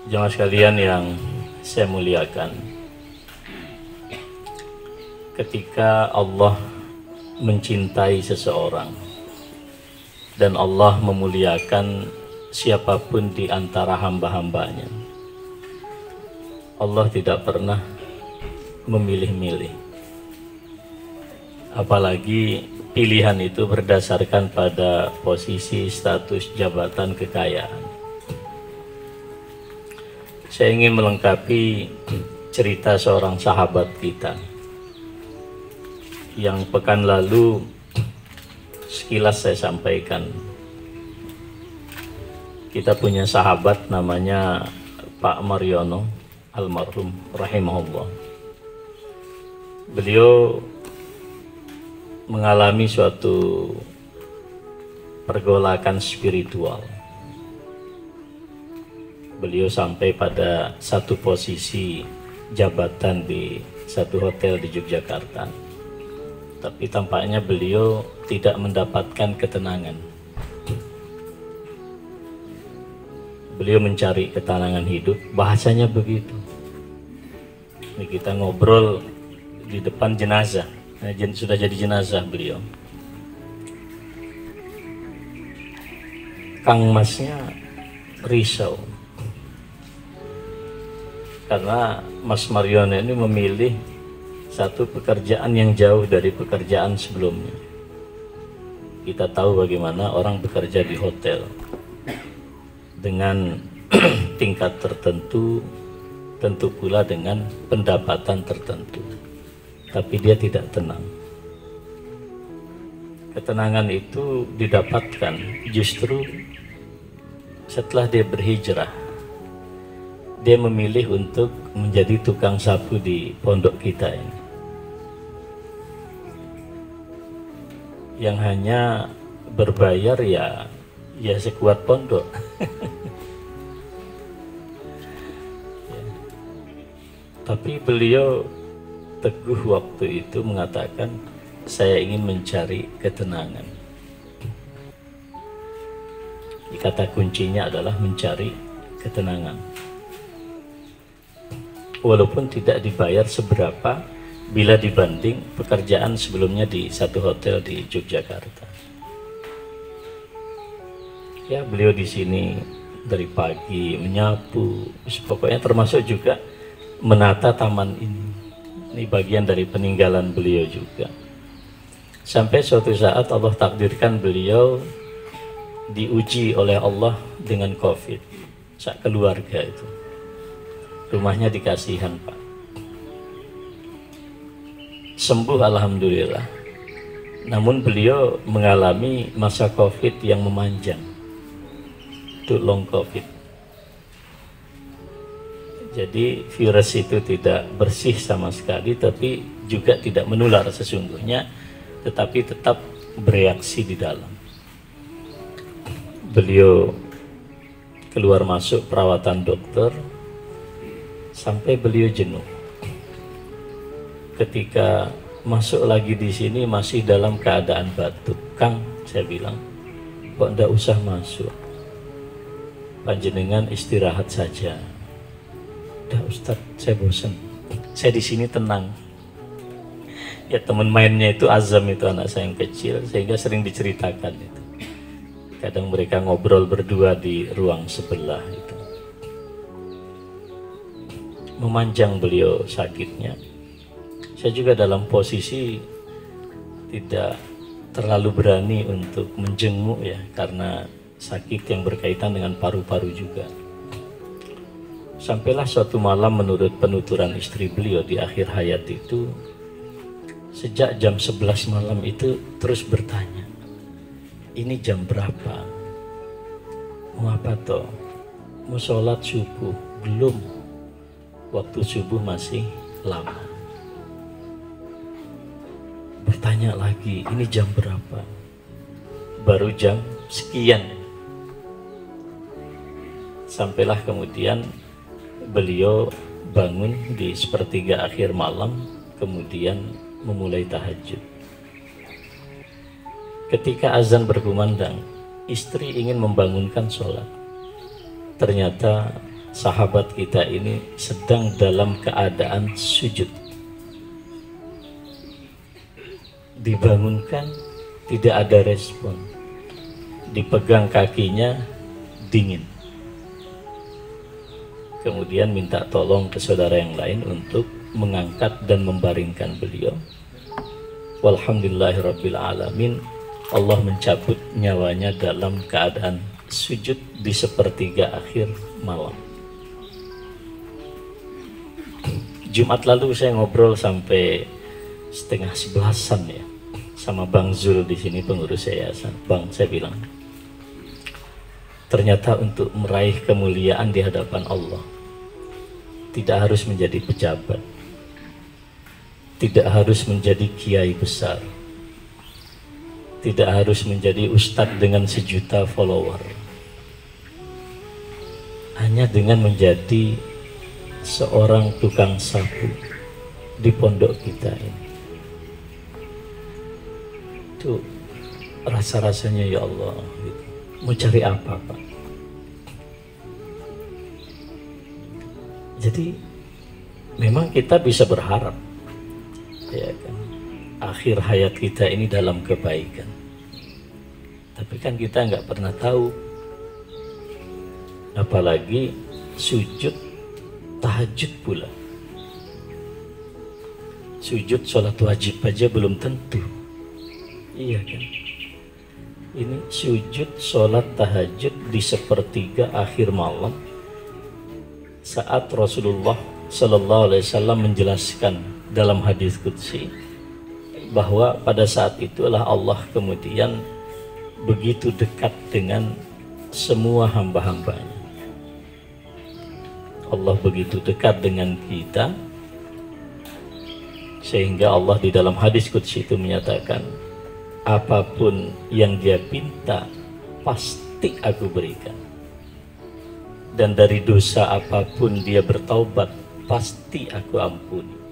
Jemaah sekalian yang saya muliakan, ketika Allah mencintai seseorang dan Allah memuliakan siapapun di antara hamba-hambanya, Allah tidak pernah memilih-milih. Apalagi pilihan itu berdasarkan pada posisi, status, jabatan, kekayaan. Saya ingin melengkapi cerita seorang sahabat kita yang pekan lalu sekilas saya sampaikan. Kita punya sahabat namanya Pak Mariono almarhum rahimahullah. Beliau mengalami suatu pergolakan spiritual. Beliau sampai pada satu posisi jabatan di satu hotel di Yogyakarta, tapi tampaknya beliau tidak mendapatkan ketenangan. Beliau mencari ketenangan hidup, bahasanya begitu. Ini kita ngobrol di depan jenazah, sudah jadi jenazah beliau. Kang Masnya risau karena Mas Mariono ini memilih satu pekerjaan yang jauh dari pekerjaan sebelumnya. Kita tahu bagaimana orang bekerja di hotel dengan tingkat tertentu, tentu pula dengan pendapatan tertentu, tapi dia tidak tenang. Ketenangan itu didapatkan justru setelah dia berhijrah. Dia memilih untuk menjadi tukang sapu di pondok kita ini, yang hanya berbayar ya sekuat pondok. Ya. Tapi beliau teguh waktu itu mengatakan, saya ingin mencari ketenangan. Kata kuncinya adalah mencari ketenangan. Walaupun tidak dibayar seberapa bila dibanding pekerjaan sebelumnya di satu hotel di Yogyakarta. Ya, beliau di sini dari pagi menyapu, pokoknya termasuk juga menata taman ini. Ini bagian dari peninggalan beliau juga. Sampai suatu saat Allah takdirkan beliau diuji oleh Allah dengan COVID. Sak keluarga itu. Rumahnya dikasihan, Pak. Sembuh alhamdulillah. Namun beliau mengalami masa COVID yang memanjang. Itu long COVID. Jadi virus itu tidak bersih sama sekali, tapi juga tidak menular sesungguhnya, tetapi tetap bereaksi di dalam. Beliau keluar masuk perawatan dokter sampai beliau jenuh. Ketika masuk lagi di sini masih dalam keadaan batuk. Kang, saya bilang, kok ndak usah masuk, panjenengan istirahat saja. Dah Ustadz, saya bosan, saya di sini tenang. Ya, teman mainnya itu Azam, itu anak saya yang kecil, sehingga sering diceritakan itu. Kadang mereka ngobrol berdua di ruang sebelah itu. Memanjang beliau sakitnya. Saya juga dalam posisi tidak terlalu berani untuk menjenguk ya, karena sakit yang berkaitan dengan paru-paru juga. Sampailah suatu malam menurut penuturan istri beliau di akhir hayat itu, sejak jam 11 malam itu terus bertanya, ini jam berapa? Mau apa toh? Mau sholat subuh? Belum. Waktu subuh masih lama. Bertanya lagi, ini jam berapa? Baru jam sekian. Sampailah kemudian beliau bangun di sepertiga akhir malam, kemudian memulai tahajud. Ketika azan berkumandang, istri ingin membangunkan sholat. Ternyata sahabat kita ini sedang dalam keadaan sujud. Dibangunkan, tidak ada respon. Dipegang kakinya, dingin. Kemudian minta tolong ke saudara yang lain untuk mengangkat dan membaringkan beliau. Walhamdulillahirabbil alamin, Allah mencabut nyawanya dalam keadaan sujud di sepertiga akhir malam. Jumat lalu saya ngobrol sampai setengah 11-an ya sama Bang Zul di sini, pengurus yayasan. Bang, saya bilang, ternyata untuk meraih kemuliaan di hadapan Allah tidak harus menjadi pejabat, tidak harus menjadi kiai besar, tidak harus menjadi ustadz dengan 1 juta follower. Hanya dengan menjadi seorang tukang sapu di pondok kita ini, itu rasa-rasanya ya Allah gitu. Mau cari apa Pak? Jadi memang kita bisa berharap ya kan, akhir hayat kita ini dalam kebaikan, tapi kan kita nggak pernah tahu. Apalagi sujud tahajud pula, sujud sholat wajib aja belum tentu. Iya kan, ini sujud sholat tahajud di sepertiga akhir malam, saat Rasulullah Sallallahu Alaihi Wasallam menjelaskan dalam hadis qudsi bahwa pada saat itulah Allah kemudian begitu dekat dengan semua hamba-hambanya. Allah begitu dekat dengan kita sehingga Allah di dalam hadis qudsi itu menyatakan, apapun yang dia pinta pasti aku berikan, dan dari dosa apapun dia bertaubat pasti aku ampuni.